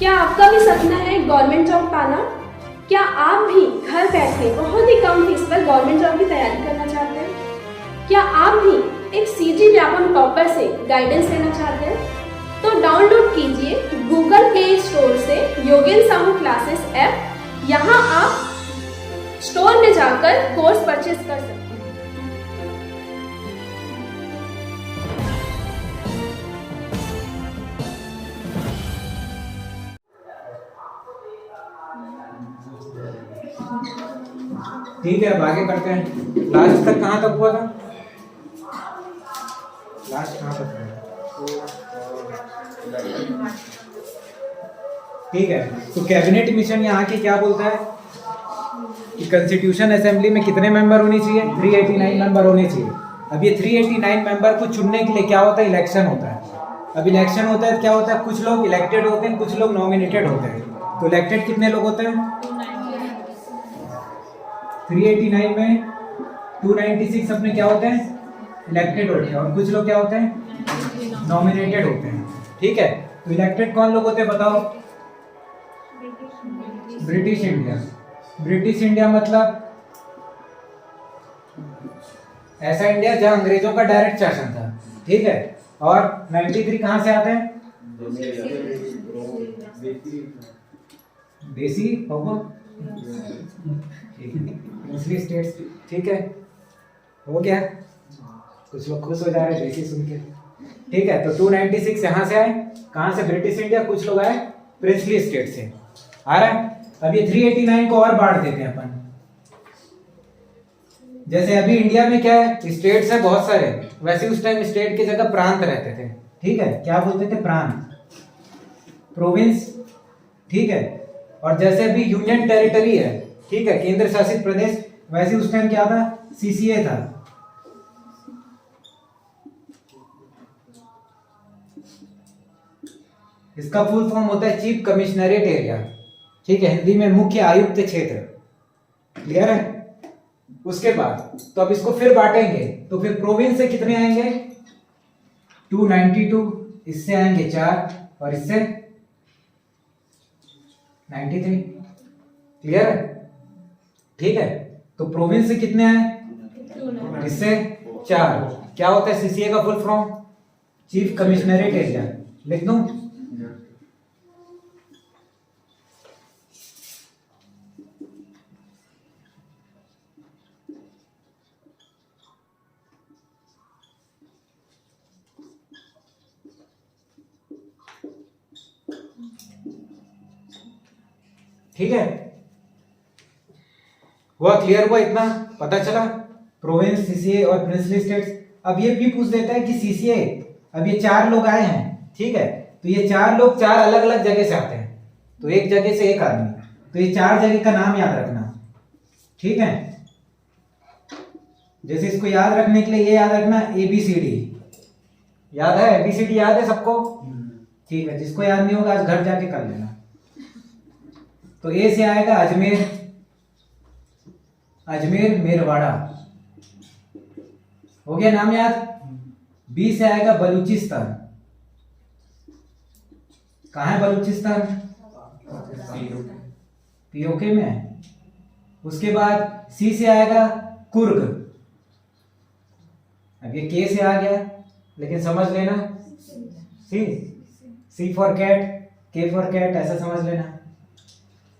क्या आपका भी सपना है गवर्नमेंट जॉब पाना? क्या आप भी घर बैठे बहुत ही कम फीस पर गवर्नमेंट जॉब की तैयारी करना चाहते हैं? क्या आप भी एक सीजी व्यापम टॉपर से गाइडेंस लेना चाहते हैं? तो डाउनलोड कीजिए गूगल प्ले स्टोर से योगेन साहू क्लासेस ऐप। यहाँ आप स्टोर में जाकर कोर्स परचेज कर सकते हैं। ठीक है, अब आगे करते हैं। लास्ट तक कहाँ तक हुआ था? लास्ट कहाँ तक हुआ? ठीक है, तो कैबिनेट मिशन यहाँ के क्या बोलता है कि कॉन्स्टिट्यूशन असेंबली में कितने मेंबर होने चाहिए? 389 मेंबर होने चाहिए। अब ये 389 मेंबर को चुनने के लिए क्या होता है? इलेक्शन होता है। अब इलेक्शन होता है तो क्या होता है? कुछ लोग इलेक्टेड होते हैं, कुछ लोग नॉमिनेटेड होते हैं। तो इलेक्टेड कितने लोग होते हैं? 389 में 296 अपने क्या होते हैं? इलेक्टेड होते हैं। और कुछ लोग क्या होते हैं? नॉमिनेटेड होते हैं। ठीक है, तो इलेक्टेड कौन लोग होते हैं बताओ? British India. ब्रिटिश इंडिया मतलब ऐसा इंडिया जहां अंग्रेजों का डायरेक्ट शासन था। ठीक है, और 93 कहां से आते हैं? देसी होगा दूसरी स्टेट्स। ठीक है, हो गया। कुछ लोग खुश हो जा रहे हैं देसी सुन के। ठीक है, तो 296 यहाँ से आए, कहाँ से? British India. कुछ लोग आए प्रिंसली स्टेट से। आ रहा है। अब ये 389 को और बांट देते हैं अपन। जैसे अभी इंडिया में क्या है? स्टेट्स है बहुत सारे, वैसे उस टाइम स्टेट की जगह प्रांत रहते थे। ठीक है, क्या बोलते थे? प्रांत, प्रोविंस। ठीक है, और जैसे अभी यूनियन टेरिटरी है, ठीक है, केंद्र शासित प्रदेश, वैसे उस टाइम क्या था? सीसीए था। इसका फुल फॉर्म होता है चीफ कमिश्नरेट एरिया। ठीक है, हिंदी में मुख्य आयुक्त क्षेत्र। क्लियर है? उसके बाद तो अब इसको फिर बांटेंगे, तो फिर प्रोविंस से कितने आएंगे? 292, इससे आएंगे 4 और इससे 93। क्लियर है? ठीक है, तो प्रोविंस से कितने आए? इससे 4। क्या होता है सीसीए का full form? Chief commissionerate area. लिख दूं? ठीक है, हुआ? क्लियर हुआ? इतना पता चला? प्रोविंस, सीसीए और प्रिंसली स्टेट्स। अब ये भी पूछ देता है कि सीसीए, अब ये 4 लोग आए हैं, ठीक है, तो ये 4 लोग 4 अलग अलग जगह से आते हैं, तो एक जगह से एक आदमी, तो ये 4 जगह का नाम याद रखना। ठीक है, जैसे इसको याद रखने के लिए ये याद रखना ABCD। याद है? ABCD याद है सबको? ठीक है, जिसको याद नहीं होगा आज घर जाके कर लेना। तो ए से आएगा अजमेर, अजमेर मेरवाड़ा, हो गया नाम याद। बी से आएगा बलूचिस्तान। कहाँ है बलूचिस्तान? पीओके में है। उसके बाद सी से आएगा कुर्ग। अब ये के से आ गया, लेकिन समझ लेना सी फॉर कैट, के फॉर कैट, ऐसा समझ लेना।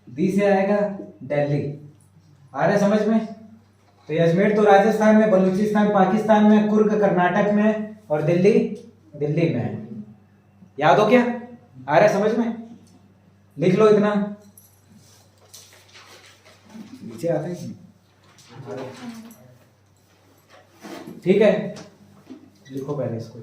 डी से आएगा दिल्ली। आ रहा है समझ में? तो ये अजमेर तो राजस्थान में, बलूचिस्तान पाकिस्तान में, कुर्ग कर्नाटक में और दिल्ली दिल्ली में है। याद हो क्या? आ रहा है समझ में? लिख लो इतना। नीचे आते हैं। ठीक है, लिखो पहले इसको।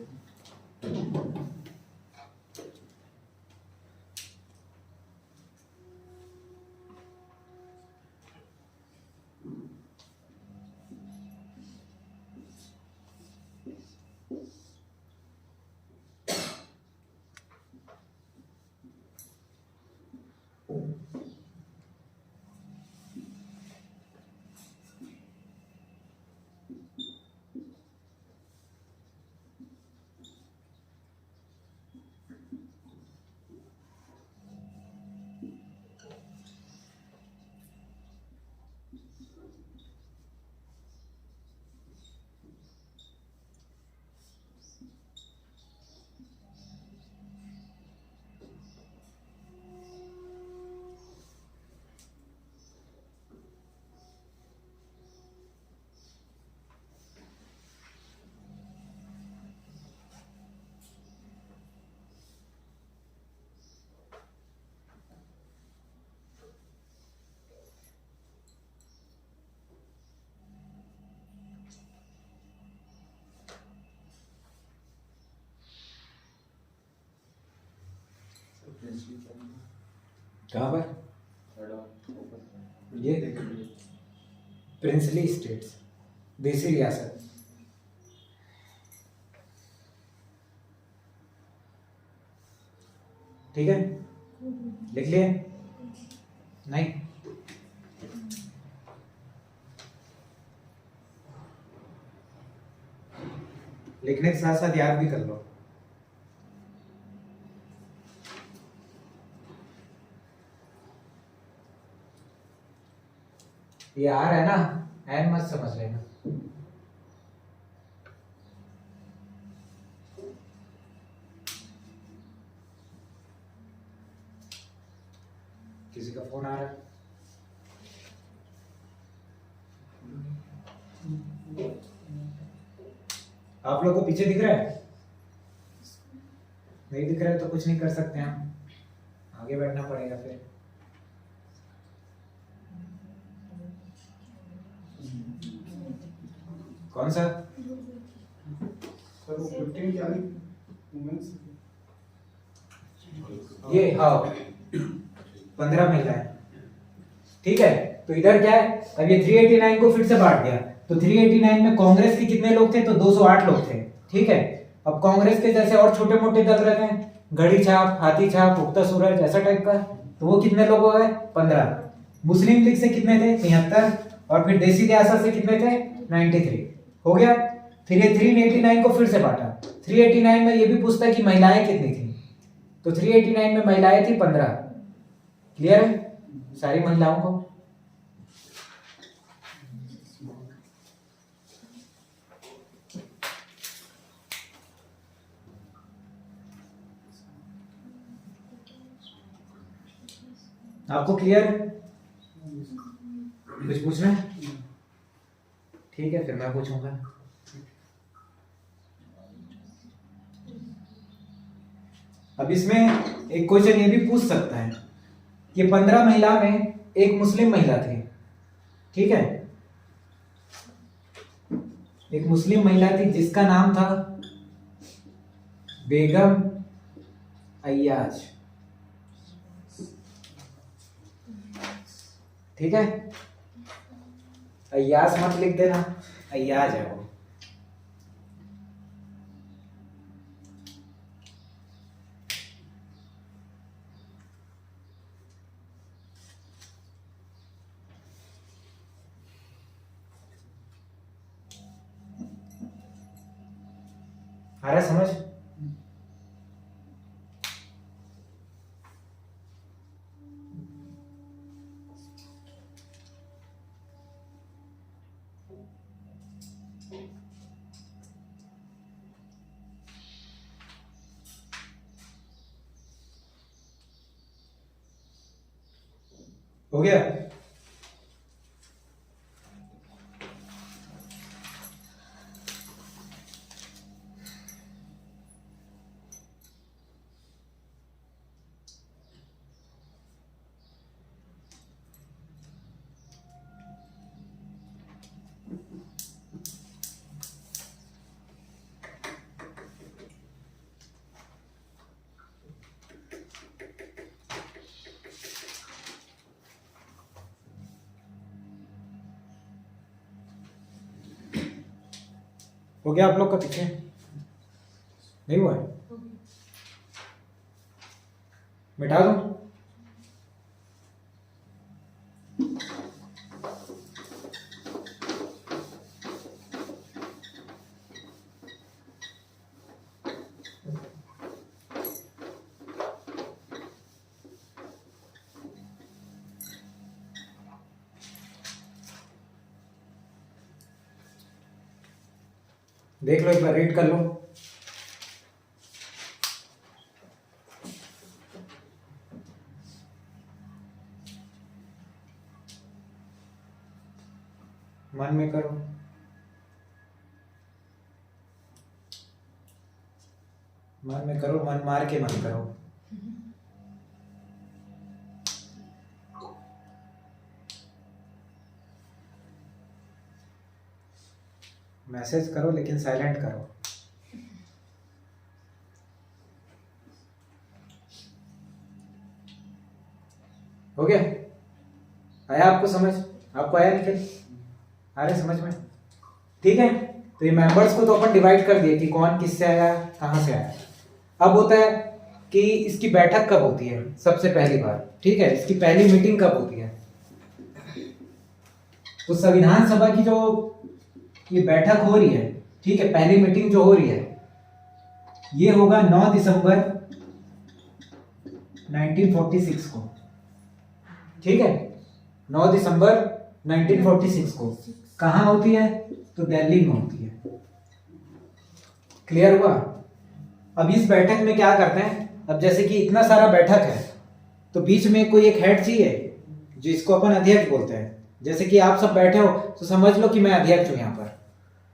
कहाँ पर? ये प्रिंसली स्टेट्स, देसी रियासत। ठीक है, लिख लिए? नहीं, लिखने के साथ साथ याद भी कर लो। ये आर है ना, एन मत समझ लेना। किसी का फोन आ रहा है? आप लोग को पीछे दिख रहा है? नहीं दिख रहा है तो कुछ नहीं कर सकते हम, आगे बैठना पड़ेगा फिर। कौन सा? सर वो 15 क्या वुमेन्स ये हाँ 15 महिलाएं। ठीक है, तो इधर क्या है, अब ये 389 को फिर से बांट दिया, तो 389 में कांग्रेस के कितने लोग थे? तो 208 लोग थे। ठीक है, अब कांग्रेस के जैसे और छोटे मोटे दल रहते हैं, घड़ी छाप, हाथी छाप, उगता सूरज, ऐसा टाइप का, तो वो कितने लोग हो गए? 15। मुस्लिम लीग से कितने थे? 73, और फिर देसी रियासत से कितने थे? 93। हो गया। फिर ये 389 को फिर से बांटा, 389 में ये भी पूछता है कि महिलाएं कितनी थी, तो 389 में महिलाएं थी 15। क्लियर है सारी महिलाओं को? आपको क्लियर है? कुछ पूछना है? ठीक है, फिर मैं पूछूंगा। अब इसमें एक क्वेश्चन ये भी पूछ सकता है कि 15 महिला में एक मुस्लिम महिला थी। ठीक है, एक मुस्लिम महिला थी जिसका नाम था बेगम अय्याज। ठीक है, अय्याज मत लिख देना, अय्याज है वो। आ रहा है समझ? हो गया? हो गया आप लोग का पीछे? नहीं हुआ है? मिटा दो। देख लो एक बार, रीड कर लो। मन में करो। मन में करो, मन मार के मन करो। मैसेज करो लेकिन साइलेंट करो। हो गया? आया आपको समझ? आपको आया निखिल? आ रहे समझ में? ठीक है, तो ये मेंबर्स को तो अपन डिवाइड कर दिए कि कौन किससे आया, कहाँ से आया। अब होता है कि इसकी बैठक कब होती है सबसे पहली बार, ठीक है, इसकी पहली मीटिंग कब होती है। तो संविधान सभा की जो ये बैठक हो रही है, ठीक है, पहली मीटिंग जो हो रही है ये होगा 9 दिसंबर 1946 को, ठीक है, 9 दिसंबर 1946 को। कहाँ होती है? तो दिल्ली में होती है। क्लियर हुआ? अब इस बैठक में क्या करते हैं, अब जैसे कि इतना सारा बैठक है तो बीच में कोई एक हेड चाहिए जिसको अपन अध्यक्ष बोलते हैं। जैसे कि आप सब बैठे हो तो समझ लो कि मैं अध्यक्ष हूं, यहाँ पर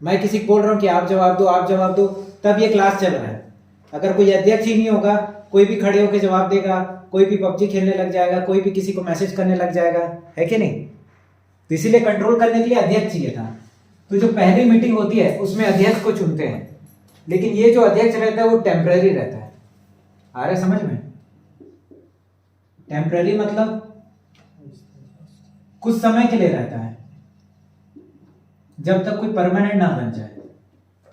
मैं किसी को बोल रहा हूँ कि आप जवाब दो, आप जवाब दो, तब ये क्लास चल रहा है। अगर कोई अध्यक्ष ही नहीं होगा, कोई भी खड़े होकर जवाब देगा, कोई भी पबजी खेलने लग जाएगा, कोई भी किसी को मैसेज करने लग जाएगा, है कि नहीं। तो इसीलिए कंट्रोल करने के लिए अध्यक्ष चाहिए था। तो जो पहली मीटिंग होती है उसमें अध्यक्ष को चुनते हैं, लेकिन ये जो अध्यक्ष रहता है वो टेम्पररी रहता है। आ रहा है समझ में? टेम्पररी मतलब कुछ समय के लिए रहता है, जब तक कोई परमानेंट ना बन जाए।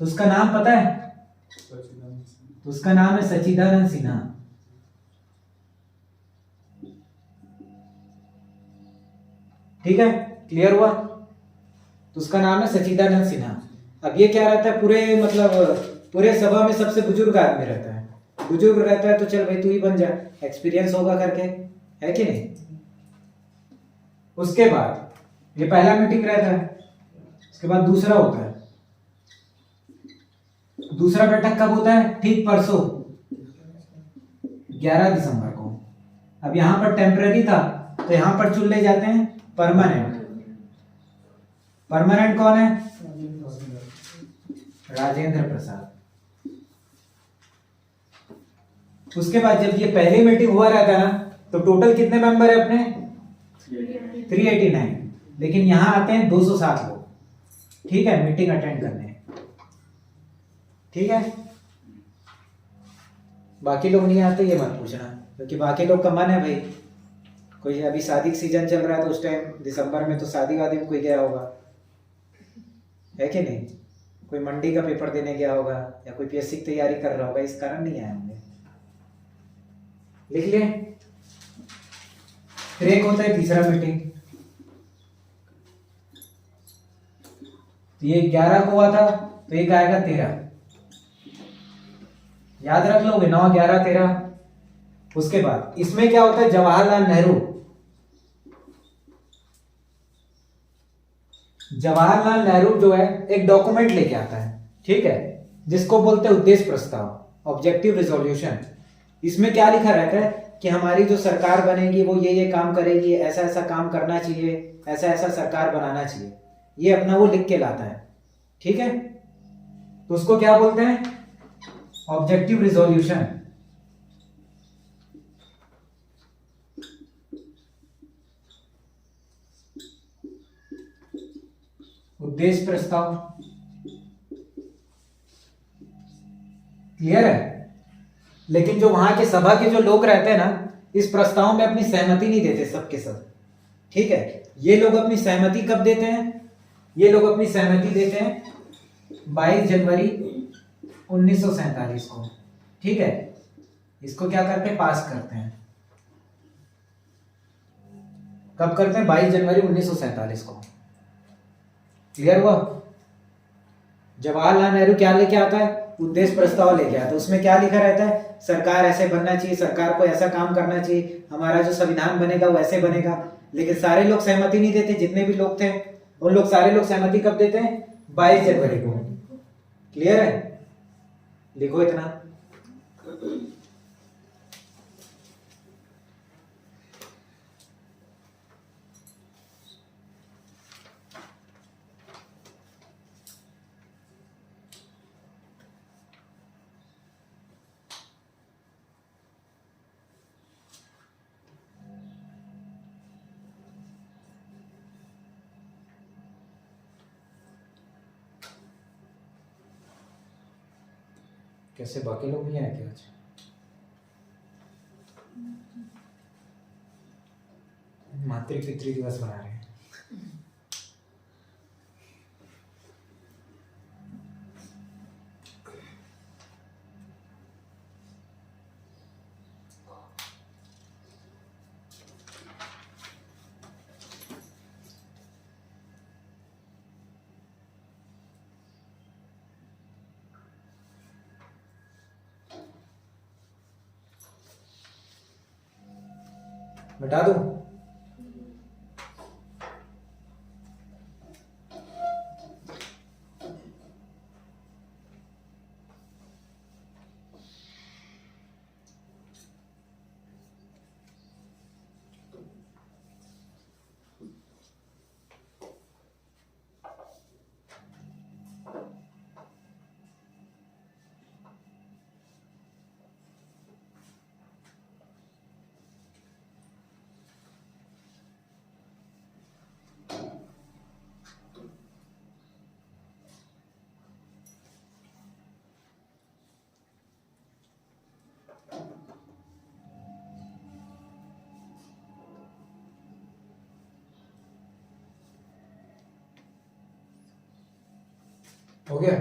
तो उसका नाम पता है? तो उसका नाम है सच्चिदानंद सिन्हा। ठीक है, क्लियर हुआ? तो उसका नाम है सच्चिदानंद सिन्हा। अब ये क्या रहता है, पूरे मतलब पूरे सभा में सबसे बुजुर्ग आदमी रहता है। बुजुर्ग रहता है तो चल भाई तू ही बन जा, एक्सपीरियंस होगा करके, है कि नहीं। उसके बाद ये पहला मीटिंग रहता है, उसके बाद दूसरा होता है। दूसरा बैठक कब होता है? ठीक परसों 11 दिसंबर को। अब यहां पर टेम्पररी था तो यहां पर चुन ले जाते हैं परमानेंट। परमानेंट कौन है? राजेंद्र प्रसाद। उसके बाद जब ये पहली मीटिंग हुआ रहता है ना, तो टोटल कितने मेंबर है अपने? 389। लेकिन यहां आते हैं 207 लोग, ठीक है, मीटिंग अटेंड करने। ठीक है, बाकी लोग नहीं आते ये मत पूछना, क्योंकि बाकी लोग का मन है भाई, कोई अभी शादी का सीजन चल रहा है तो उस टाइम दिसंबर में तो शादी वादी में कोई गया होगा, है कि नहीं। कोई मंडी का पेपर देने गया होगा या कोई पीएससी की तैयारी कर रहा होगा, इस कारण नहीं आए होंगे। लिख लिए। फिर एक होता है तीसरा मीटिंग, तो ये 11 को हुआ था तो एक आएगा 13। याद रख लोगे 9, 11, 13। उसके बाद इसमें क्या होता है, जवाहरलाल नेहरू, जवाहरलाल नेहरू जो है एक डॉक्यूमेंट लेके आता है, ठीक है, जिसको बोलते हैं उद्देश्य प्रस्ताव, ऑब्जेक्टिव रिजोल्यूशन। इसमें क्या लिखा रहता है कि हमारी जो सरकार बनेगी वो ये काम करेगी, ऐसा ऐसा काम करना चाहिए, ऐसा ऐसा सरकार बनाना चाहिए, ये अपना वो लिख के लाता है, ठीक है। तो उसको क्या बोलते हैं? Objective resolution. उद्देश्य प्रस्ताव। क्लियर है? लेकिन जो वहां के सभा के जो लोग रहते हैं ना, इस प्रस्ताव में अपनी सहमति नहीं देते सबके सब, ठीक है। ये लोग अपनी सहमति कब देते हैं? ये लोग अपनी सहमति देते हैं 22 जनवरी 1947 को, ठीक है। इसको क्या करते हैं? पास करते हैं। कब करते हैं? 22 जनवरी 1947 को। क्लियर हुआ? जवाहरलाल नेहरू क्या लेके आता है? उद्देश्य प्रस्ताव लेके आता है। उसमें क्या लिखा रहता है? सरकार ऐसे बनना चाहिए, सरकार को ऐसा काम करना चाहिए, हमारा जो संविधान बनेगा वो ऐसे बनेगा। लेकिन सारे लोग सहमति नहीं देते, जितने भी लोग थे उन लोग सारे लोग सहमति कब देते हैं? 22 जनवरी को। क्लियर है? लिखो इतना। कैसे बाकी लोग नहीं आए क्या आज? मातृ पितृ दिवस मना रहे हैं। बता दूं? हो गया?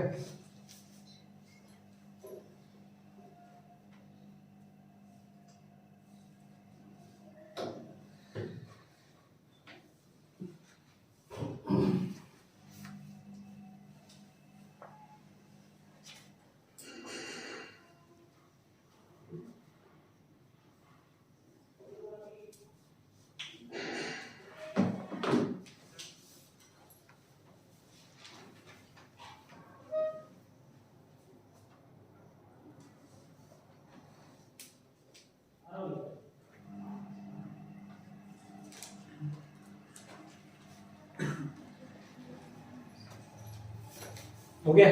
हो गया?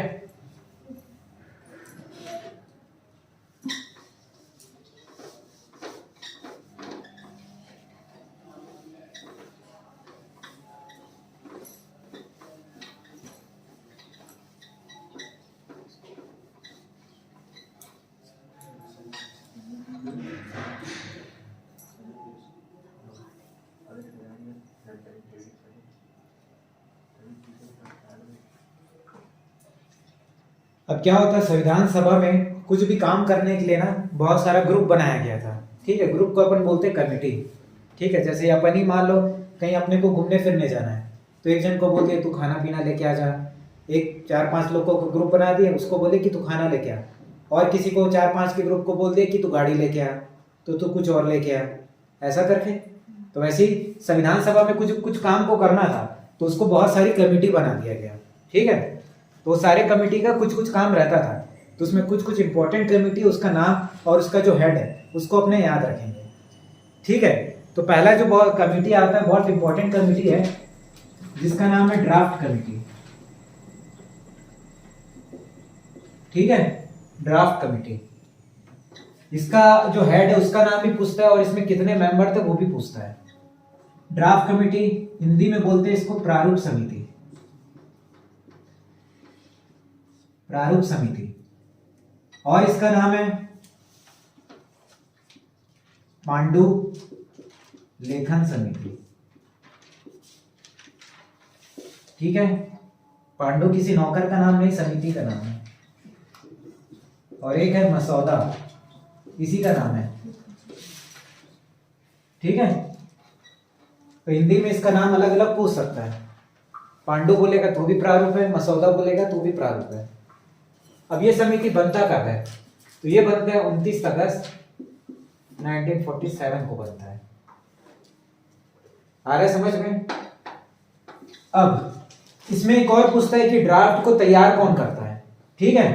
अब क्या होता है, संविधान सभा में कुछ भी काम करने के लिए ना बहुत सारा ग्रुप बनाया गया था। ठीक है, ग्रुप को अपन बोलते हैं कमेटी। ठीक है, जैसे अपन ही मान लो कहीं अपने को घूमने फिरने जाना है, तो एक जन को बोलते तू खाना पीना लेके आ जा, एक 4-5 लोगों को ग्रुप बना दिए, उसको बोले कि तू खाना लेके आ, और किसी को 4-5 के ग्रुप को बोल दिए कि तू गाड़ी लेके आ, तो तू कुछ और लेके आ, ऐसा करके। तो वैसे ही संविधान सभा में कुछ कुछ काम को करना था, तो उसको बहुत सारी कमेटी बना दिया गया। ठीक है, तो सारे कमेटी का कुछ कुछ काम रहता था, तो उसमें कुछ कुछ इंपॉर्टेंट कमेटी, उसका नाम और उसका जो हेड है उसको अपने याद रखेंगे। ठीक है, तो पहला जो कमेटी आता है, बहुत इंपॉर्टेंट कमेटी है, जिसका नाम है ड्राफ्ट कमेटी। ठीक है, ड्राफ्ट कमेटी, इसका जो हेड है उसका नाम भी पूछता है, और इसमें कितने मेंबर थे वो भी पूछता है। ड्राफ्ट कमेटी हिंदी में बोलते हैं इसको प्रारूप समिति। प्रारूप समिति, और इसका नाम है पांडु लेखन समिति। ठीक है, पांडु किसी नौकर का नाम नहीं, समिति का नाम है। और एक है मसौदा, इसी का नाम है। ठीक है, तो हिंदी में इसका नाम अलग अलग पूछ सकता है। पांडु बोलेगा तो भी प्रारूप है, मसौदा बोलेगा तो भी प्रारूप है। अब ये समिति बनता कब है, तो ये बनता है 29 अगस्त 1947 को बनता है। आ रहा है समझ में? अब इसमें एक और पूछता है कि ड्राफ्ट को तैयार कौन करता है। ठीक है,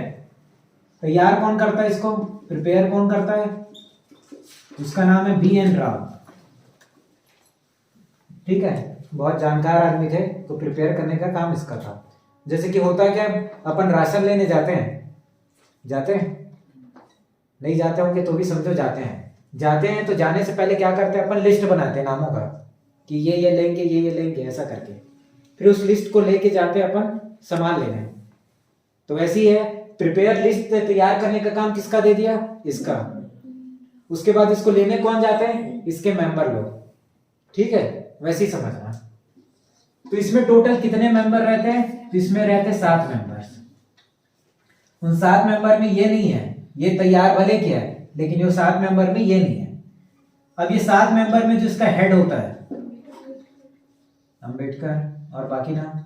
तैयार कौन करता है इसको, प्रिपेयर कौन करता है, उसका नाम है बी एन राव। ठीक है, बहुत जानकार आदमी थे, तो प्रिपेयर करने का काम इसका था। जैसे कि होता है क्या, अपन राशन लेने जाते हैं, नहीं जाते होंगे तो भी समझो जाते हैं, तो जाने से पहले क्या करते हैं, अपन लिस्ट बनाते हैं नामों का, कि ये लेंगे, ये लेंगे, ऐसा करके फिर उस लिस्ट को लेके जाते हैं अपन सामान लेने। तो वैसे ही है, प्रिपेयर लिस्ट तैयार करने का काम किसका दे दिया, इसका। उसके बाद इसको लेने कौन जाते हैं, इसके मेंबर लोग। ठीक है, वैसे ही समझना। तो इसमें टोटल कितने मेंबर रहते हैं? तो इसमें रहते हैं 7 मेंबर्स। उन 7 मेंबर में ये नहीं है, ये तैयार भले किया है, लेकिन ये 7 मेंबर में ये नहीं है। अब ये 7 मेंबर में जिसका हेड होता है अंबेडकर, और बाकी नाम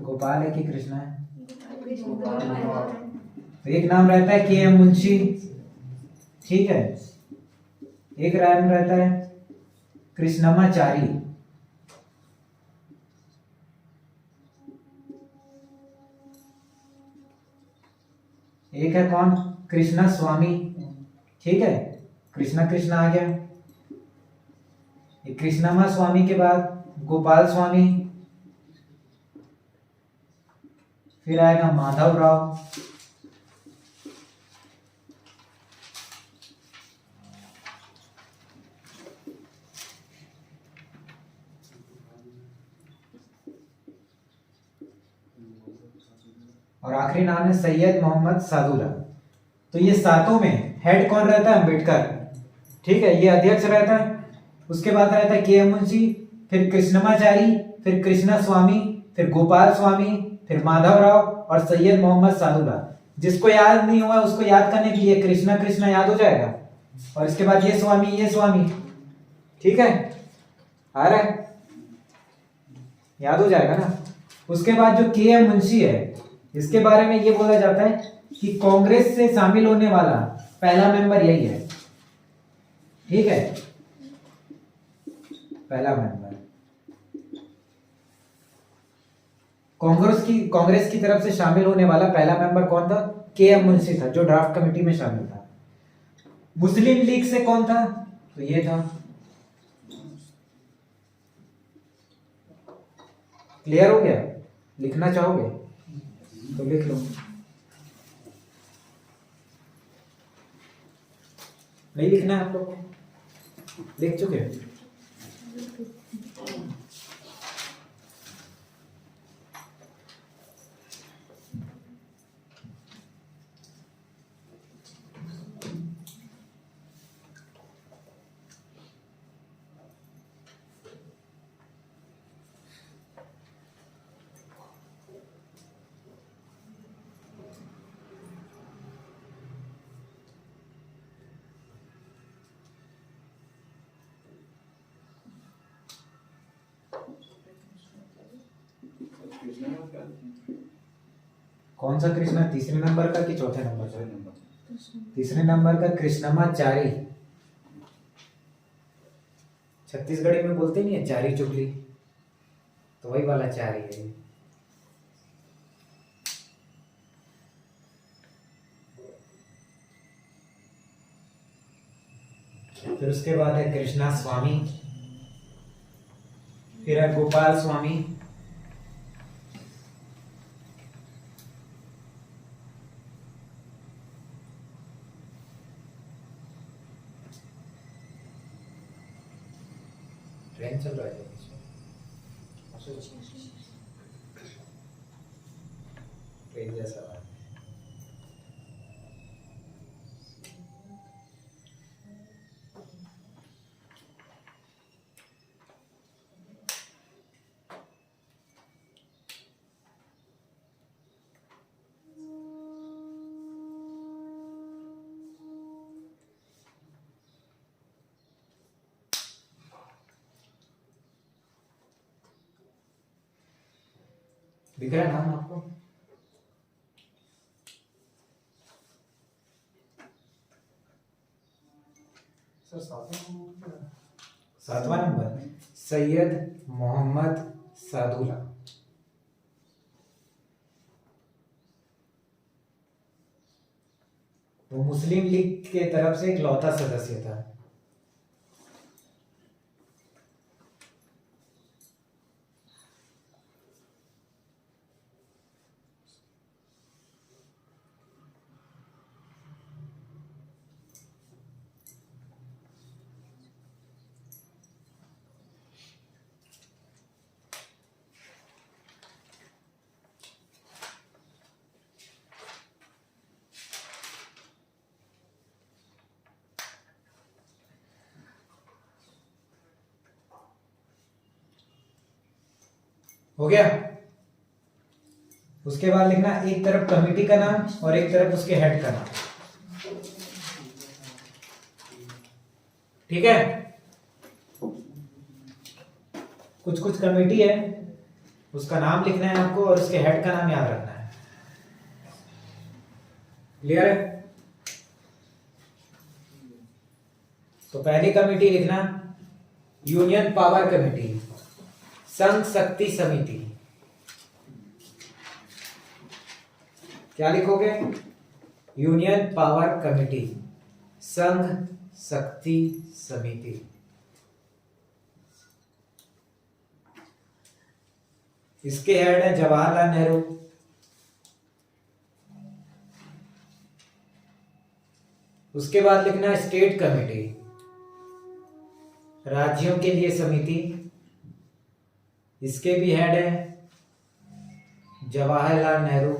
गोपाल है कि कृष्णा है? तो एक नाम रहता है के एम मुंशी, ठीक है, एक नाम रहता है कृष्णमाचारी, एक है कौन? कृष्णा स्वामी, ठीक है, कृष्णा कृष्णा आ गया। कृष्णमा स्वामी के बाद गोपाल स्वामी, फिर आएगा माधव राव, और आखिरी नाम है सैयद मोहम्मद सादुल्ला। तो ये सातों में हेड कौन रहता है? अंबेडकर, ठीक है, ये अध्यक्ष रहता है। उसके बाद रहता है के एम मुंशी, फिर कृष्णमाचारी, फिर कृष्णा स्वामी, फिर गोपाल स्वामी, फिर माधव राव और सैयद मोहम्मद सादुल्ला। जिसको याद नहीं हुआ उसको याद करने के लिए कृष्णा कृष्णा याद हो जाएगा, और इसके बाद ये स्वामी, ठीक है, आ रहा है, याद हो जाएगा ना। उसके बाद जो के एम मुंशी है, इसके बारे में ये बोला जाता है कि कांग्रेस से शामिल होने वाला पहला मेंबर यही है, ठीक है, पहला मेंबर कांग्रेस की तरफ से शामिल होने वाला पहला मेंबर कौन था? के एम मुंशी था, जो ड्राफ्ट कमेटी में शामिल था। मुस्लिम लीग से कौन था? तो ये था। क्लियर हो गया? लिखना चाहोगे तो लिख लो। नहीं लिखना है आप लोग को? लिख चुके हैं? कौन सा कृष्णा? तीसरे नंबर का कि चौथे नंबर का? तीसरे नंबर का कृष्णमाचारी। छत्तीसगढ़ी में बोलते नहीं है चारी चुगली, तो वही वाला चारी है। फिर उसके बाद है कृष्णा स्वामी, फिर है गोपाल स्वामी, ट्रेन चल रहा है ट्रेन जैसा है। दिख रहा है नाम आपको? सर सातवां नंबर सैयद मोहम्मद सादुल्ला। वो मुस्लिम लीग के तरफ से इकलौता सदस्य था। हो गया। उसके बाद लिखना एक तरफ कमेटी का नाम और एक तरफ उसके हेड का नाम। ठीक है, कुछ कुछ कमेटी है उसका नाम लिखना है आपको और उसके हेड का नाम याद रखना है। क्लियर है? तो पहली कमेटी लिखना यूनियन पावर कमेटी, संघ शक्ति समिति। क्या लिखोगे? यूनियन पावर कमेटी, संघ शक्ति समिति। इसके हेड है जवाहरलाल नेहरू। उसके बाद लिखना स्टेट कमेटी, राज्यों के लिए समिति। इसके भी हेड है जवाहरलाल नेहरू।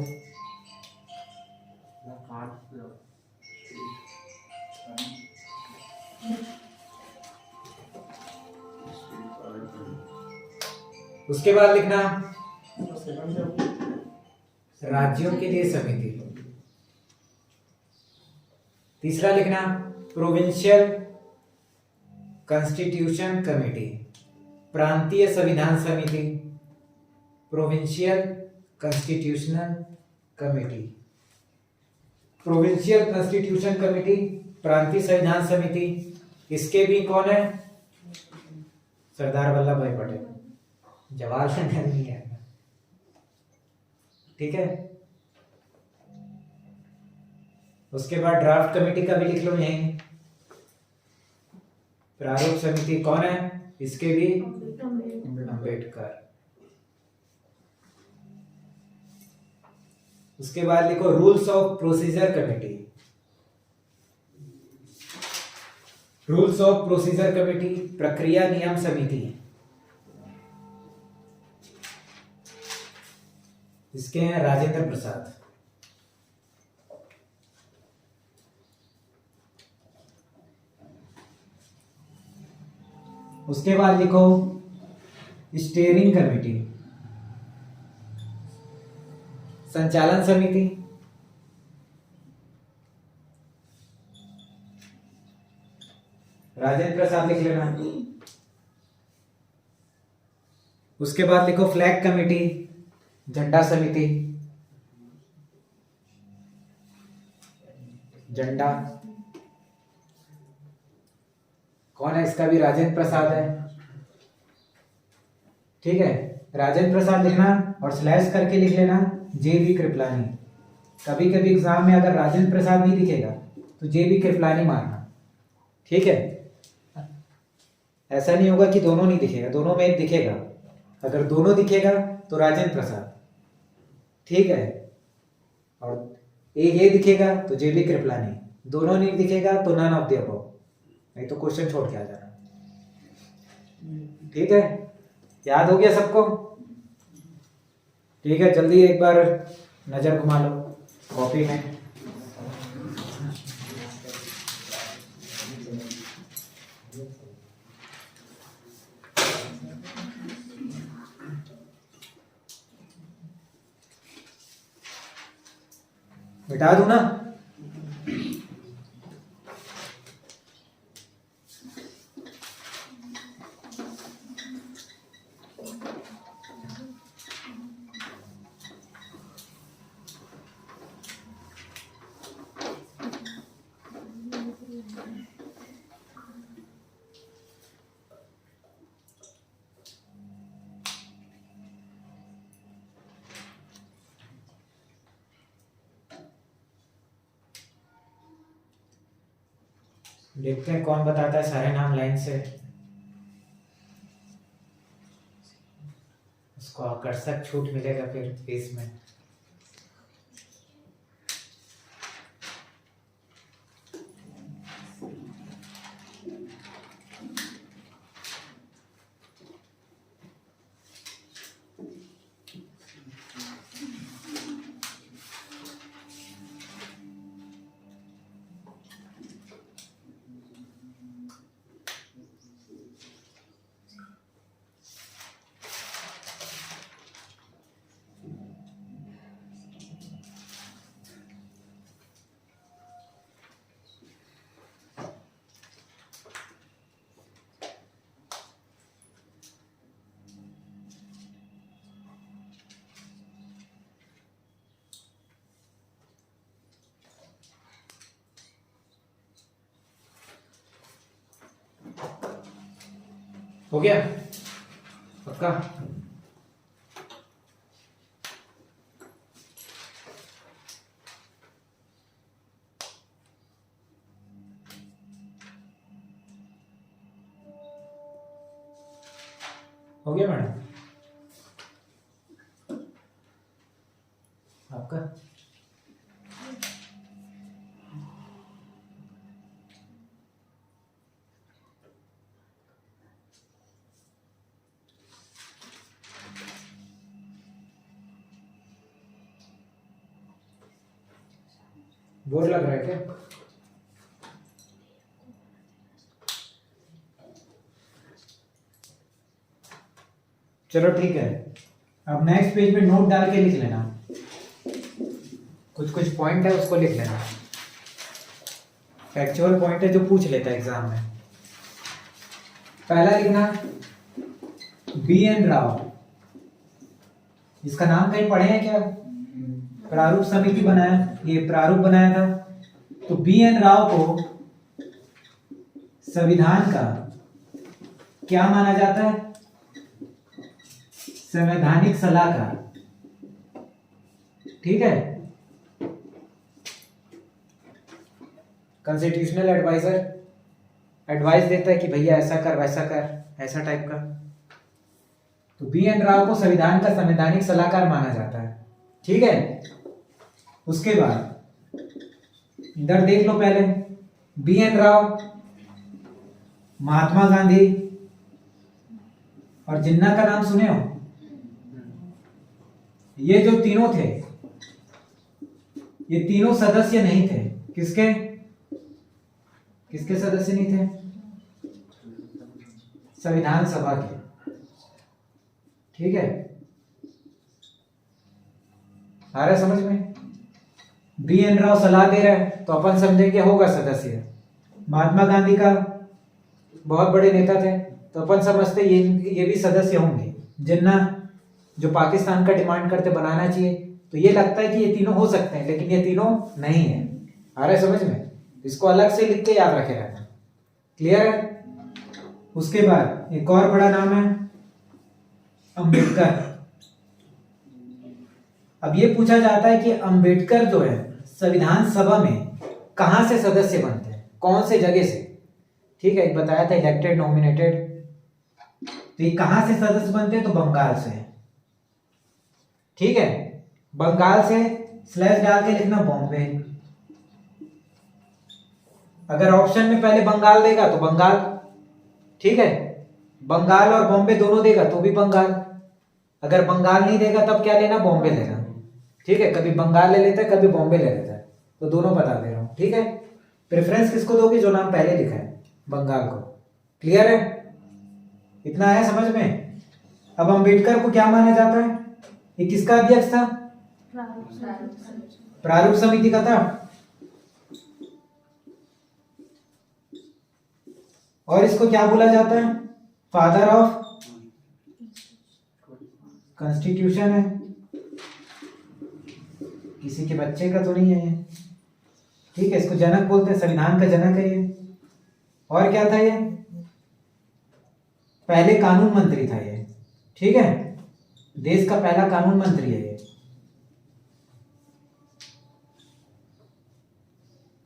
उसके बाद लिखना राज्यों के लिए समिति। तीसरा लिखना प्रोविंशियल कॉन्स्टिट्यूशन कमेटी, प्रांतीय संविधान समिति, provincial constitutional committee. Provincial constitution committee, प्रांतीय संविधान समिति, इसके भी कौन है? सरदार वल्लभ भाई पटेल, जवाहरलाल नेहरू नहीं है। ठीक है, उसके बाद ड्राफ्ट कमेटी का भी लिख लो यहीं। प्रारूप समिति कौन है? इसके भी अंबेडकर। उसके बाद लिखो rules of procedure committee. Rules of procedure committee, प्रक्रिया नियम समिति। इसके हैं राजेंद्र प्रसाद। उसके बाद लिखो स्टीयरिंग कमेटी, संचालन समिति। राजेंद्र प्रसाद लिख लेना। उसके बाद लिखो फ्लैग कमेटी, झंडा समिति। झंडा कौन है? इसका भी राजेंद्र प्रसाद है। ठीक है, राजेंद्र प्रसाद लिखना और स्लैश करके लिख लेना जे.बी. कृपलानी। कभी कभी एग्जाम में अगर राजेंद्र प्रसाद नहीं दिखेगा तो जे.बी. कृपलानी मारना। ठीक है, ऐसा नहीं होगा कि दोनों नहीं दिखेगा, दोनों में एक दिखेगा। अगर दोनों दिखेगा तो राजेंद्र प्रसाद। ठीक है, और एक ये दिखेगा तो जे.बी. कृपलानी, दोनों नहीं दिखेगा तो नन ऑफ द अबव, नहीं तो क्वेश्चन छोड़ के आ जाना। ठीक है, याद हो गया सबको? ठीक है, जल्दी एक बार नजर घुमा लो कॉपी में। मिटा दूं ना? देखते हैं कौन बताता है सारे नाम लाइन से। उसको आकर्षक छूट मिलेगा फिर फीस में। हो गया पक्का? हो गया मैडम आपका? बोर लग रहा है क्या? चलो ठीक है, अब नेक्स्ट पेज पे नोट डाल के लिख लेना, कुछ कुछ पॉइंट है उसको लिख लेना, फैक्चुअल पॉइंट है जो पूछ लेता है एग्जाम में। पहला लिखना बी एन राव, इसका नाम कहीं पढ़े हैं क्या? प्रारूप समिति बनाया, ये प्रारूप बनाया था। तो बी एन राव को संविधान का क्या माना जाता है? संवैधानिक सलाहकार, ठीक है, कॉन्स्टिट्यूशनल एडवाइजर, एडवाइस देता है कि भैया ऐसा कर वैसा कर, ऐसा टाइप का। तो बी एन राव को संविधान का संवैधानिक सलाहकार माना जाता है, ठीक है। उसके बाद इधर देख लो, पहले बी एन राव, महात्मा गांधी और जिन्ना का नाम सुने हो? ये जो तीनों थे, ये तीनों सदस्य नहीं थे, किसके किसके सदस्य नहीं थे? संविधान सभा के, ठीक है। आ रहा है समझ में? बी एन राव सलाह दे रहा है तो अपन समझेंगे होगा सदस्य। महात्मा गांधी का बहुत बड़े नेता थे तो अपन समझते ये भी सदस्य होंगे। जिन्ना जो पाकिस्तान का डिमांड करते बनाना चाहिए, तो ये लगता है कि ये तीनों हो सकते हैं, लेकिन ये तीनों नहीं है। आ रहा है समझ में? इसको अलग से लिख के याद रखे रहना, क्लियर है? उसके बाद एक और बड़ा नाम है अंबेडकर। अब ये पूछा जाता है कि अंबेडकर जो है संविधान सभा में कहां से सदस्य बनते हैं, कौन से जगह से, ठीक है। बताया था इलेक्टेड नॉमिनेटेड, तो ये कहां से सदस्य बनते हैं? तो बंगाल से, ठीक है। बंगाल से स्लैश डाल के लिखना बॉम्बे। अगर ऑप्शन में पहले बंगाल देगा तो बंगाल, ठीक है। बंगाल और बॉम्बे दोनों देगा तो भी बंगाल। अगर बंगाल नहीं देगा तब क्या लेना? बॉम्बे लेना, ठीक है। कभी बंगाल ले लेता है, कभी बॉम्बे ले लेता है, तो दोनों बता दे रहा हूं, ठीक है। प्रेफरेंस किसको दोगे? जो नाम पहले लिखा है, बंगाल को, क्लियर है? इतना आया समझ में? अब अंबेडकर को क्या माना जाता है? ये किसका अध्यक्ष था? प्रारूप समिति का था। और इसको क्या बोला जाता है? फादर ऑफ कॉन्स्टिट्यूशन है। किसी के बच्चे का तो नहीं है ये, ठीक है। इसको जनक बोलते हैं, संविधान का जनक है ये। और क्या था ये? पहले कानून मंत्री था ये, ठीक है। देश का पहला कानून मंत्री है ये,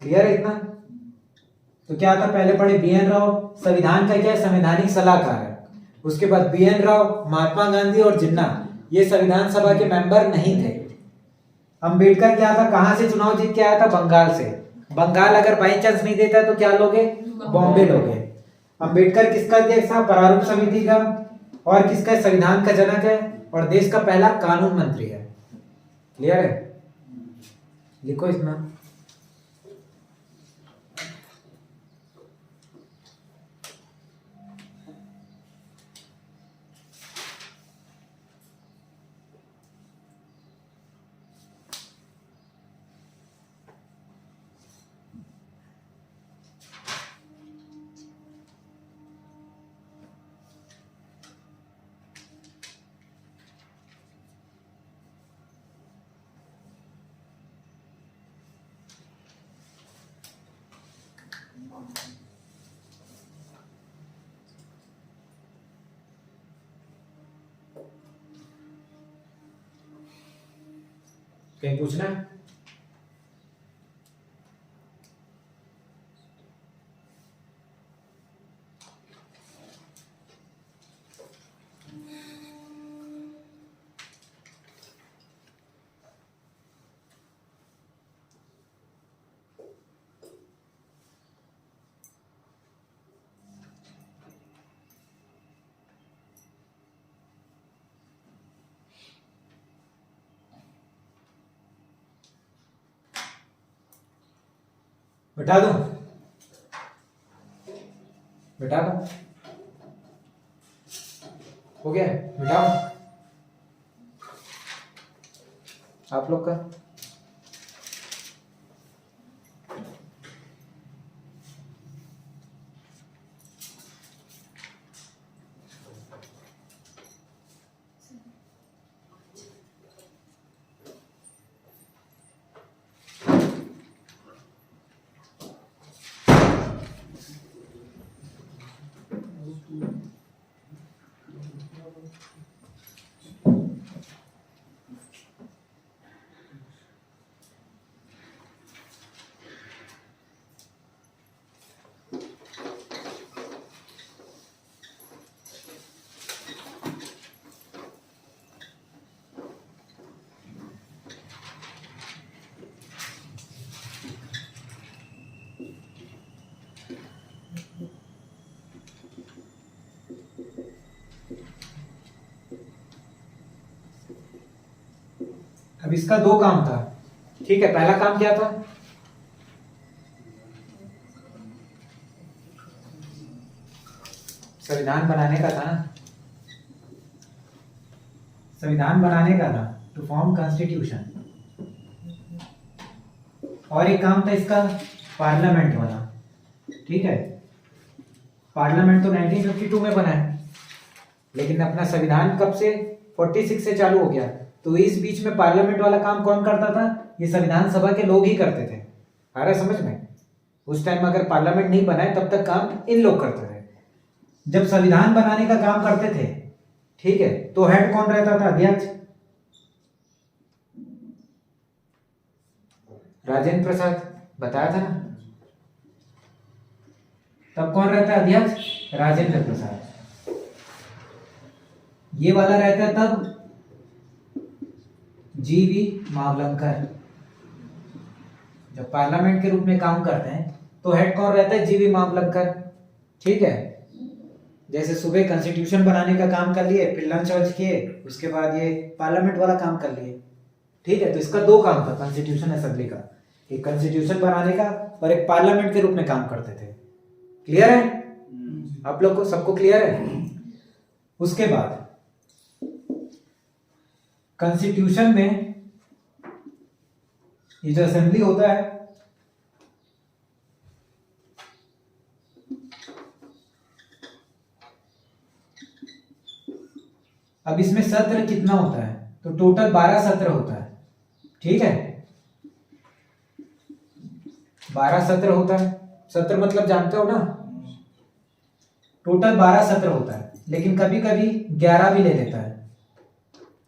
क्लियर है इतना? तो क्या था? पहले पढ़े बी एन राव, संविधान का क्या है? संवैधानिक सलाहकार है। उसके बाद बी एन राव, महात्मा गांधी और जिन्ना, ये संविधान सभा के मेंबर नहीं थे। अंबेडकर क्या था? कहां से चुनाव जीत के आया था? बंगाल से। बंगाल अगर बाई चांस नहीं देता तो क्या लोगे? बॉम्बे लोगे। अंबेडकर किसका अध्यक्ष था? प्रारूप समिति का। और किसका है? संविधान का जनक है और देश का पहला कानून मंत्री है, क्लियर है? लिखो इसमें। कहीं पूछना है? बिठा दूं? बिठा दूं? हो गया? बिठाओ आप लोग का। अब इसका दो काम था, ठीक है। पहला काम क्या था? संविधान बनाने का था ना, संविधान बनाने का था, टू फॉर्म कॉन्स्टिट्यूशन। और एक काम था इसका पार्लियामेंट वाला, ठीक है। पार्लियामेंट तो 1952 में बना है, लेकिन अपना संविधान कब से? 46 से चालू हो गया। तो इस बीच में पार्लियामेंट वाला काम कौन करता था? ये संविधान सभा के लोग ही करते थे। आ रहा है समझ में? उस टाइम अगर पार्लियामेंट नहीं बनाए तब तक काम इन लोग करते थे। जब संविधान बनाने का काम करते थे, ठीक है, तो हेड कौन रहता था? अध्यक्ष राजेंद्र प्रसाद, बताया था ना। तब कौन रहता है अध्यक्ष? राजेंद्र प्रसाद। ये वाला रहता है तब जीवी मावलंकर। जब पार्लियामेंट के रूप में काम करते हैं तो हेड कौन रहता है? जीवी मावलंकर, ठीक है। जैसे सुबह कॉन्स्टिट्यूशन बनाने का काम कर लिए, फिर लंच वंच किए, उसके बाद ये पार्लियामेंट वाला काम कर लिए, ठीक है। तो इसका दो काम था कॉन्स्टिट्यूशन असेंबली का, एक कॉन्स्टिट्यूशन बनाने का और एक पार्लियामेंट के रूप में काम करते थे। क्लियर है आप लोग को? सबको क्लियर है? उसके बाद कॉन्स्टिट्यूशन में ये जो असेंबली होता है, अब इसमें सत्र कितना होता है? तो टोटल 12 सत्र होता है, ठीक है। 12 सत्र होता है। सत्र मतलब जानते हो ना? टोटल 12 सत्र होता है, लेकिन कभी कभी 11 भी ले लेता है।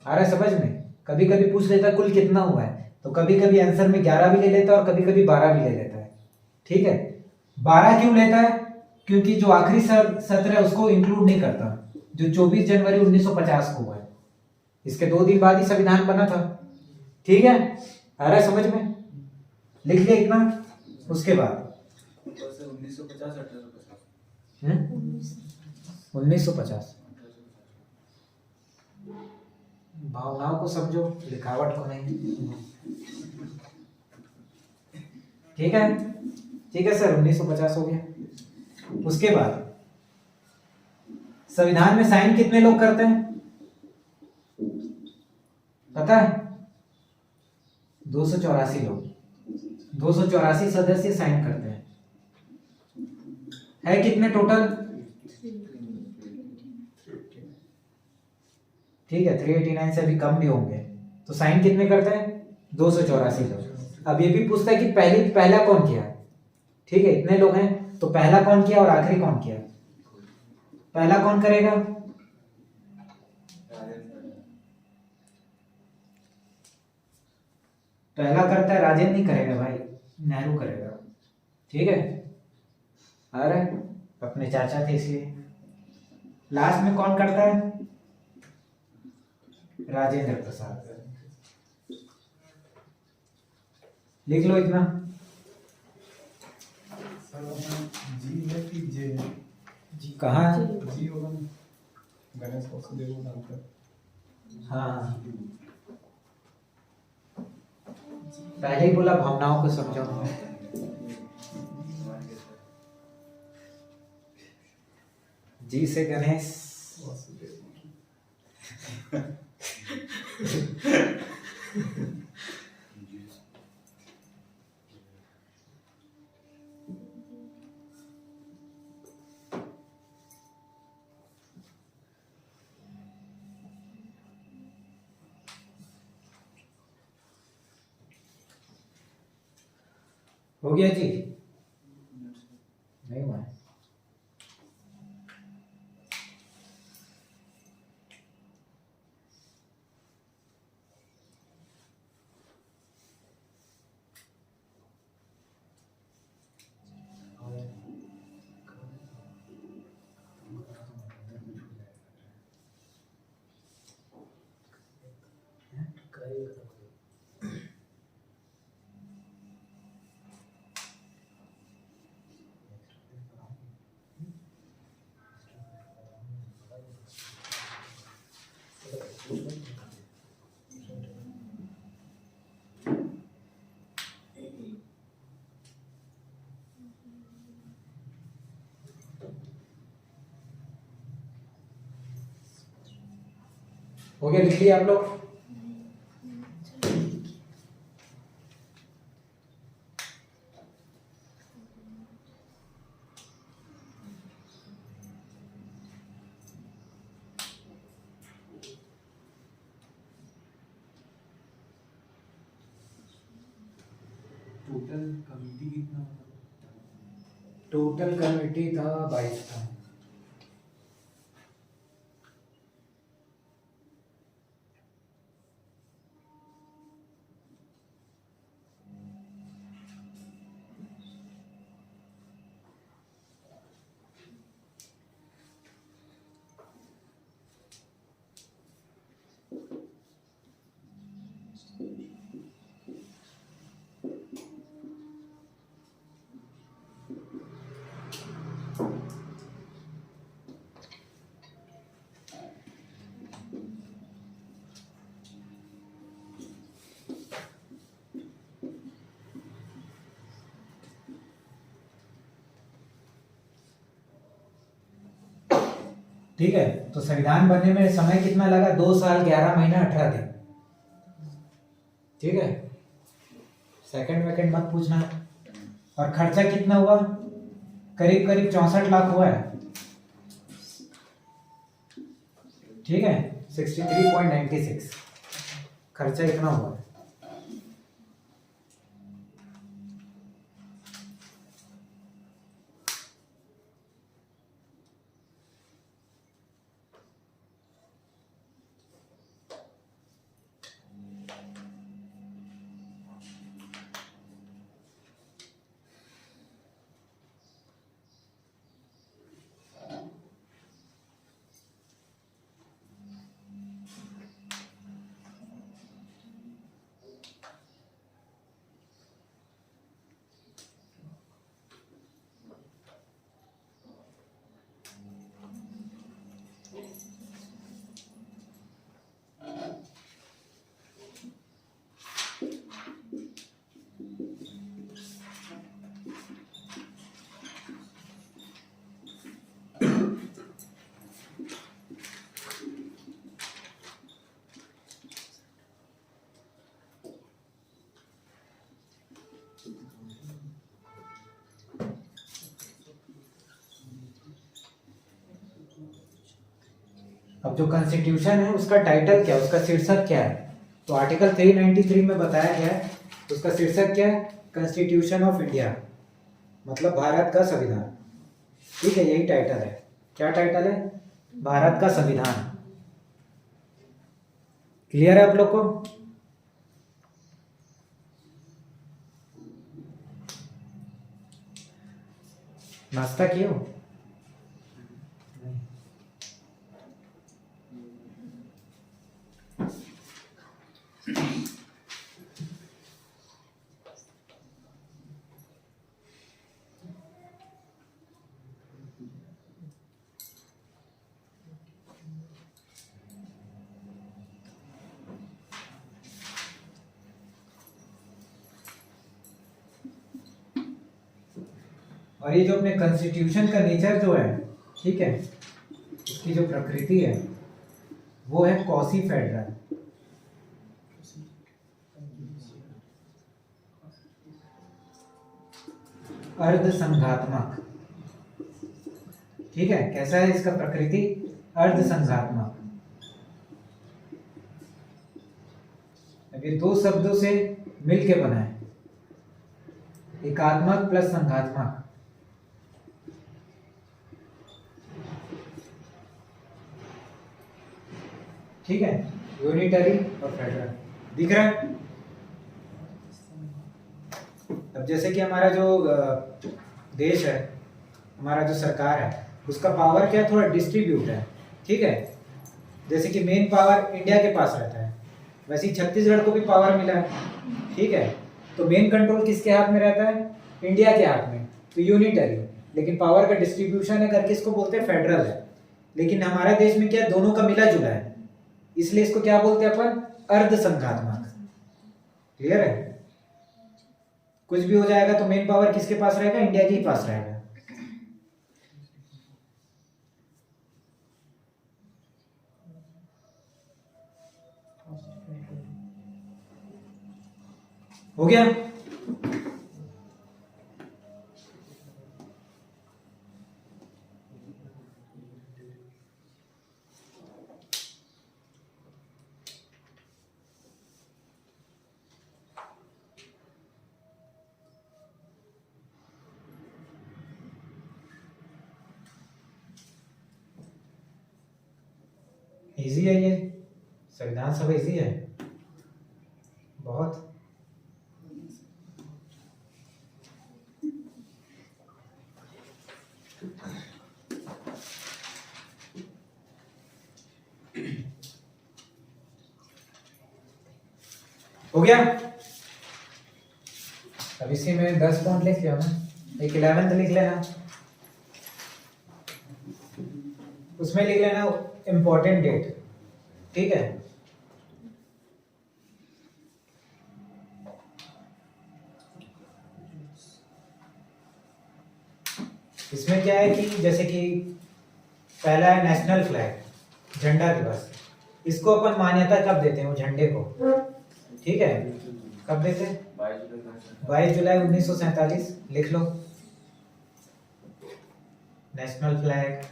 आ रहा है समझ में? कभी कभी पूछ लेता है कुल कितना हुआ है, तो कभी कभी आंसर में 11 भी ले लेता है और कभी कभी 12 भी ले लेता है, ठीक है। 12 क्यों लेता है? क्योंकि जो आखिरी सत्र है उसको इंक्लूड नहीं करता, जो 24 जनवरी 1950 को हुआ है। इसके 2 दिन बाद ही संविधान बना था, ठीक है। आ रहा है समझ में? लिख लिया इतना। उसके बाद 1950 भावनाओं को समझो, लिखावट को नहीं, ठीक है। ठीक है सर, 1950 हो गया। उसके बाद संविधान में साइन कितने लोग करते हैं पता है? 284 लोग, 284 सदस्य साइन करते हैं। है कितने टोटल? ठीक है, 389 से अभी कम भी होंगे। तो साइन कितने करते हैं? 284 लोग। अब ये भी पूछता है कि पहला कौन किया, ठीक है। इतने लोग हैं तो पहला कौन किया और आखिरी कौन किया? पहला कौन करेगा? पहला करता है राजेंद्र नहीं करेगा भाई, नेहरू करेगा। ठीक है, आ रहा है, अपने चाचा थे इसलिए। लास्ट में कौन करता है? राजेंद्र प्रसाद। लिख लो इतना। सर अपना जी है कि जे है? जी कहाँ? जी होगा ना, गणेश वासुदेव डालकर। हाँ, पहले ही बोला भावनाओं को समझो। जी से गणेश। वासुदेव। हो गया जी? नहीं हुआ है। हो गया, लिख लिया आप लोग? टोटल कमिटी कितना होगा? टोटल कमेटी था 22 था। ठीक है, तो संविधान बनने में समय कितना लगा? 2 साल 11 महीने 18 दिन। ठीक है, सेकंड वेकंड मत पूछना। और खर्चा कितना हुआ? करीब करीब 64 लाख हुआ है। ठीक है, 63.96 खर्चा इतना हुआ है। अब जो कॉन्स्टिट्यूशन है उसका टाइटल क्या है, उसका शीर्षक क्या है? तो आर्टिकल 393 में बताया गया है, उसका शीर्षक क्या है? कॉन्स्टिट्यूशन ऑफ इंडिया, मतलब भारत का संविधान। ठीक है, यही टाइटल है। क्या टाइटल है? भारत का संविधान। क्लियर है आप लोग को? नाश्ता किए हो? और ये जो अपने कॉन्स्टिट्यूशन का नेचर जो है, ठीक है, इसकी जो प्रकृति है वो है क्वासी फेडरल। अर्ध संघात्मक, ठीक है। कैसा है इसका प्रकृति? अर्ध संघात्मक। अब ये दो शब्दों से मिलके बना है, एकात्मक प्लस संघात्मक। ठीक है, यूनिटरी और फेडरल। दिख रहा है? अब जैसे कि हमारा जो देश है, हमारा जो सरकार है, उसका पावर क्या है? थोड़ा डिस्ट्रीब्यूट है, ठीक है। जैसे कि मेन पावर इंडिया के पास रहता है, वैसे ही छत्तीसगढ़ को भी पावर मिला है, ठीक है। तो मेन कंट्रोल किसके हाथ में रहता है? इंडिया के हाथ में, तो यूनिटरी। लेकिन पावर का डिस्ट्रीब्यूशन है करके इसको बोलते हैं फेडरल है। लेकिन हमारे देश में क्या, दोनों का मिला जुला है, इसलिए इसको क्या बोलते हैं अपन? अर्ध संघात्मक। क्लियर है? कुछ भी हो जाएगा तो मेन पावर किसके पास रहेगा? इंडिया के ही पास रहेगा। हो गया? इजी है ये, संविधान सभा इजी है बहुत। हो गया? अब इसी में 10 पॉइंट लिख लिया ना, एक 11th लिख लेना, उसमें लिख लेना इम्पोर्टेंट डेट, ठीक है। इसमें क्या है कि जैसे कि पहला है नेशनल फ्लैग, झंडा दिवस। इसको अपन मान्यता कब देते हैं? वो झंडे को, ठीक है, कब देते हैं? 22 जुलाई 1947। लिख लो नेशनल फ्लैग,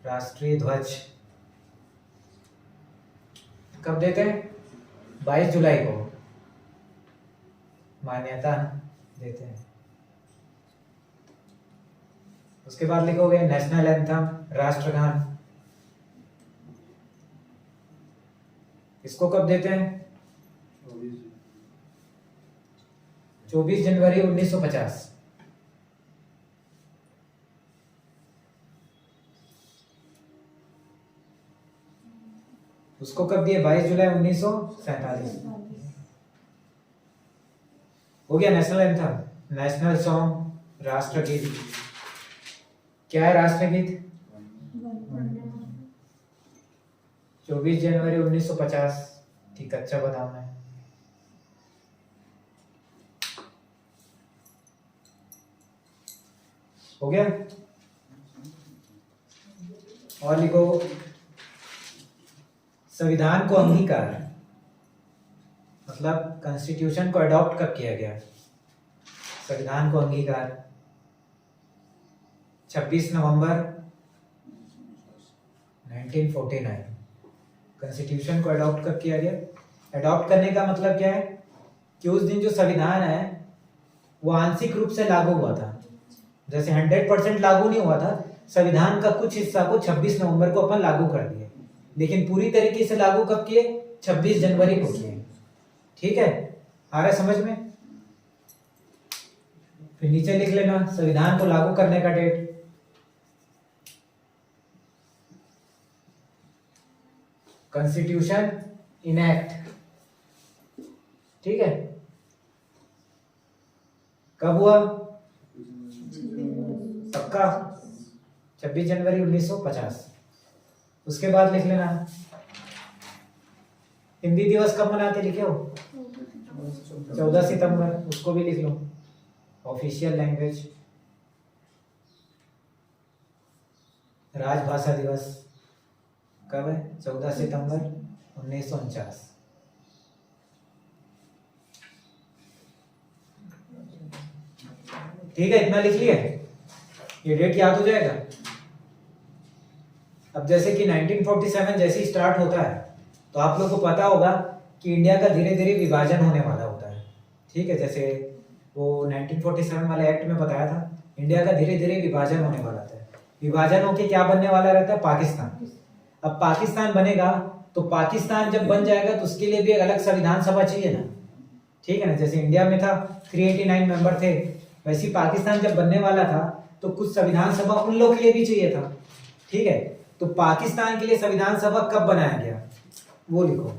राष्ट्रीय ध्वज कब देते हैं? 22 जुलाई को मान्यता देते हैं। उसके बाद लिखोगे नेशनल एंथम, राष्ट्रगान, इसको कब देते हैं? 24 जनवरी 1950। उसको कब दिए? 22 जुलाई 1947। हो गया नेशनल एंथम। नेशनल सॉन्ग, राष्ट्रगीत, क्या है राष्ट्रगीत? 24 जनवरी 1950 की कच्चा बादाम है। हो गया? और लिखो संविधान को अंगीकार, मतलब कॉन्स्टिट्यूशन को अडॉप्ट कब किया गया? संविधान को अंगीकार 26 नवंबर 1949। कॉन्स्टिट्यूशन को अडॉप्ट कब किया गया? अडॉप्ट करने का मतलब क्या है कि उस दिन जो संविधान है वो आंशिक रूप से लागू हुआ था। जैसे 100% लागू नहीं हुआ था, संविधान का कुछ हिस्सा को 26 नवंबर को अपन लागू कर दिए, लेकिन पूरी तरीके से लागू कब किए? 26 जनवरी को किए। ठीक है, आ रहा है समझ में? फिर नीचे लिख लेना संविधान को लागू करने का डेट। कॉन्स्टिट्यूशन इनैक्ट, ठीक है, कब हुआ? पक्का 26 जनवरी 1950। उसके बाद लिख लेना हिंदी दिवस कब मनाते, लिखे हो? 14 सितंबर, उसको भी लिख लो, ऑफिशियल लैंग्वेज। राजभाषा दिवस कब है? 14 सितंबर 1949। ठीक है, इतना लिख लिया, ये डेट याद हो जाएगा। अब जैसे कि 1947 जैसे ही स्टार्ट होता है तो आप लोग को पता होगा कि इंडिया का धीरे धीरे विभाजन होने वाला होता है, ठीक है। जैसे वो 1947 वाले एक्ट में बताया था, इंडिया का धीरे धीरे विभाजन होने वाला था। विभाजन होके क्या बनने वाला रहता है? पाकिस्तान। अब पाकिस्तान बनेगा तो पाकिस्तान जब बन जाएगा तो उसके लिए भी एक अलग संविधान सभा चाहिए ना, ठीक है ना। जैसे इंडिया में था 389 मेंबर थे, वैसे ही पाकिस्तान जब बनने वाला था तो कुछ संविधान सभा उन लोग के लिए भी चाहिए था, ठीक है। तो पाकिस्तान के लिए संविधान सभा कब बनाया गया वो लिखो,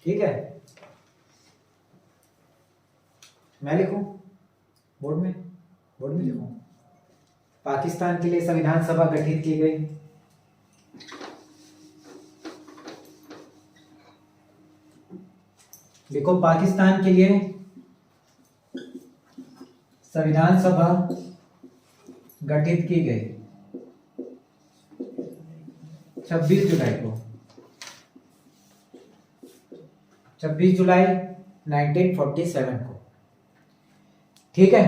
ठीक है। मैं लिखूं बोर्ड में लिखूं, पाकिस्तान के लिए संविधान सभा गठित की गई। लिखो पाकिस्तान के लिए संविधान सभा गठित की गई 26 जुलाई को, 26 जुलाई 1947 को, ठीक है।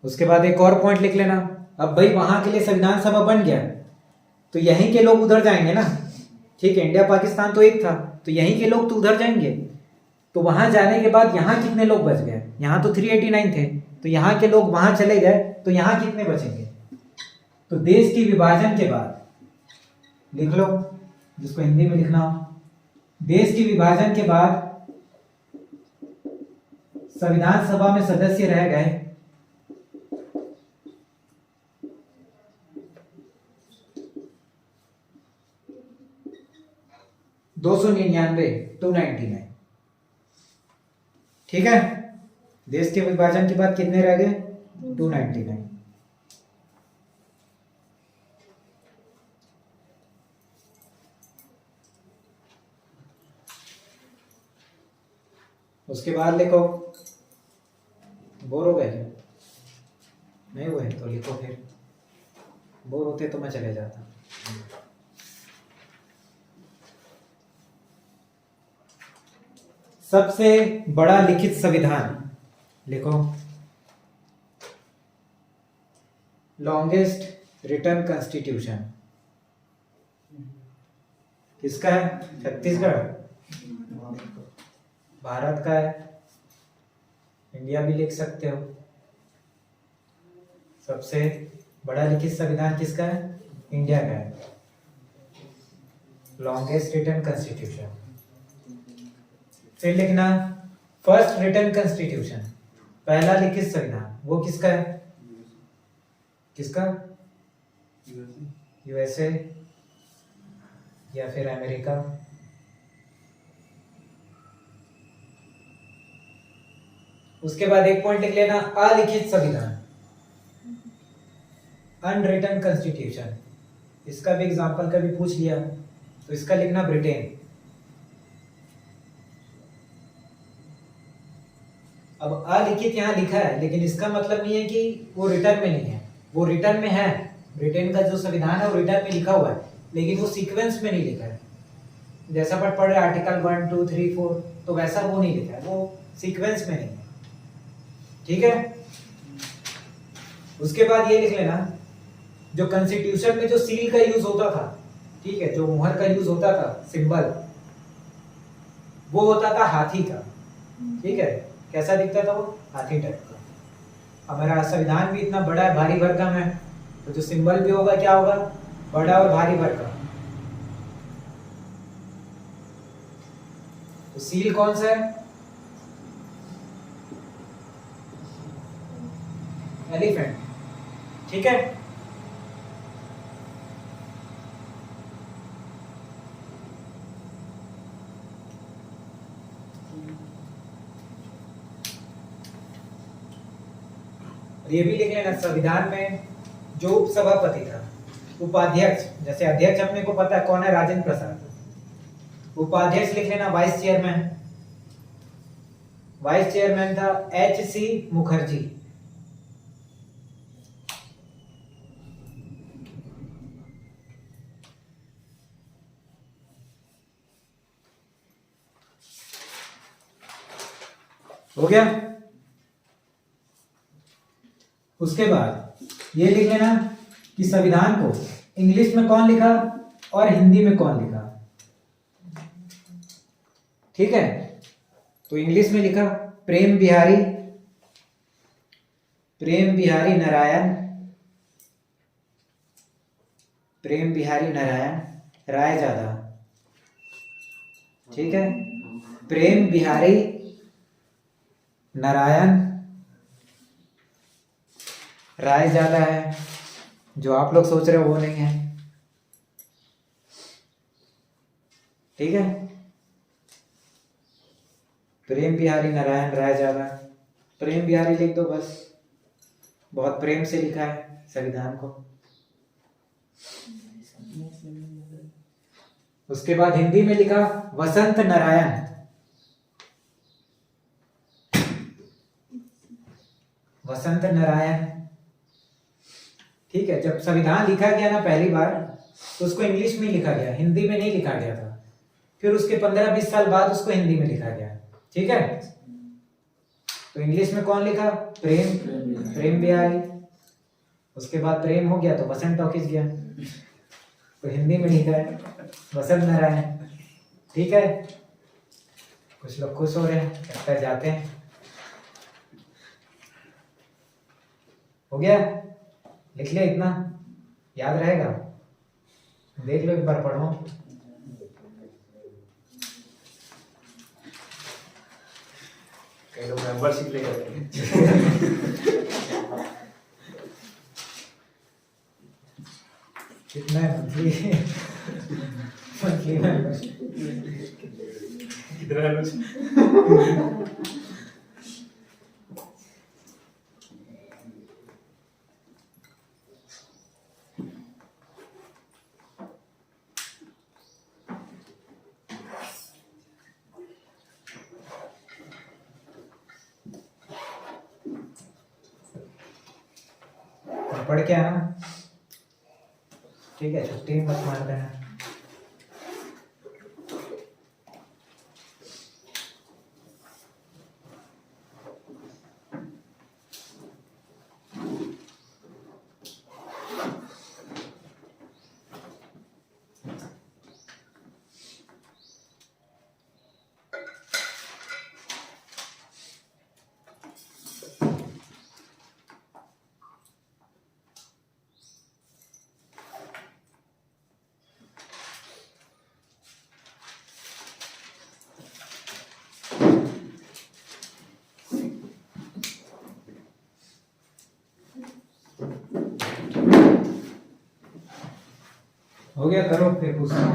उसके बाद एक और पॉइंट लिख लेना। अब भाई वहां के लिए संविधान सभा बन गया तो यहीं के लोग उधर जाएंगे ना, ठीक है। इंडिया पाकिस्तान तो एक था तो यहीं के लोग तो उधर जाएंगे, तो वहां जाने के बाद यहाँ कितने लोग बच गए? यहाँ तो 389 थे, तो यहाँ के लोग वहां चले गए तो यहाँ कितने बचेंगे? तो देश के विभाजन के बाद लिख लो, जिसको हिंदी में लिखना हो, देश के विभाजन के बाद संविधान सभा में सदस्य रह गए 299, ठीक है। देश के विभाजन के बाद कितने रह गए? 299। उसके बाद लिखो, बोर हो गए? नहीं हुए तो लिखो, फिर बोर होते तो मैं चले जाता। सबसे बड़ा लिखित संविधान लिखो, लॉन्गेस्ट रिटन कॉन्स्टिट्यूशन किसका है? छत्तीसगढ़, भारत का है, इंडिया भी लिख सकते हो। सबसे बड़ा लिखित संविधान किसका है? इंडिया का है, लॉन्गेस्ट रिटन कॉन्स्टिट्यूशन। फिर लिखना फर्स्ट रिटन कॉन्स्टिट्यूशन, पहला लिखित संविधान, वो किसका है? किसका? यूएसए या फिर अमेरिका। उसके बाद एक पॉइंट लिख लेना, अलिखित संविधान, अनरिटन कॉन्स्टिट्यूशन। इसका भी एग्जांपल कभी पूछ लिया तो इसका लिखना ब्रिटेन। अब अलिखित यहाँ लिखा है लेकिन इसका मतलब नहीं है कि वो रिटर्न में नहीं है, वो रिटर्न में है। ब्रिटेन का जो संविधान है वो रिटर्न में लिखा हुआ है लेकिन वो सीक्वेंस में नहीं लिखा है। जैसा पढ़ रहे आर्टिकल 1 2 3 4, तो वैसा वो नहीं लिखा है, वो सीक्वेंस में नहीं है, ठीक है। उसके बाद ये लिख लेना, जो कॉन्स्टिट्यूशन में जो सील का यूज होता था, ठीक है, जो मुहर का यूज होता था, सिंबल, वो होता था हाथी का, ठीक है। कैसा दिखता था वो? हाथी टाइप का। हमारा संविधान भी इतना बड़ा है, भारी भरकम है, तो जो सिंबल भी होगा क्या होगा? बड़ा और भारी भरकम। तो सील कौन सा है? एलिफेंट, ठीक है। ये भी लिख लेना, संविधान में जो उपसभापति था, उपाध्यक्ष, जैसे अध्यक्ष अपने को पता है कौन है, राजेंद्र प्रसाद। उपाध्यक्ष लिख लेना वाइस चेयरमैन, वाइस चेयरमैन था H.C. मुखर्जी। हो गया। उसके बाद ये लिख लेना कि संविधान को इंग्लिश में कौन लिखा और हिंदी में कौन लिखा, ठीक है। तो इंग्लिश में लिखा प्रेम बिहारी नारायण रायजादा, ठीक है। प्रेम बिहारी नारायण रायजादा है, जो आप लोग सोच रहे हो वो नहीं है, ठीक है। प्रेम बिहारी नारायण रायजादा, प्रेम बिहारी लिख दो बस, बहुत प्रेम से लिखा है संविधान को। उसके बाद हिंदी में लिखा वसंत नारायण, वसंत नारायण, ठीक है। जब संविधान लिखा गया ना पहली बार, तो उसको इंग्लिश में लिखा गया, हिंदी में नहीं लिखा गया था। फिर उसके 15-20 साल बाद उसको हिंदी में लिखा गया, ठीक है। तो इंग्लिश में कौन लिखा, प्रेम बिहारी। उसके बाद प्रेम हो गया तो वसंत टॉकीज गया, तो हिंदी में लिखा है वसंत नारायण, ठीक है। कुछ लोग खुश हो रहे हैं, लगता है जाते हैं। हो गया, लिख ले, इतना याद रहेगा, देख लो एक बार, पढ़ो। कई लोग मेंबरशिप लेकर कितना है मंथली, मंथली मेंबरशिप कितना है? पढ़ के आना, ठीक है। छुट्टी मत मार देना। हो गया, करो फिर पूछना।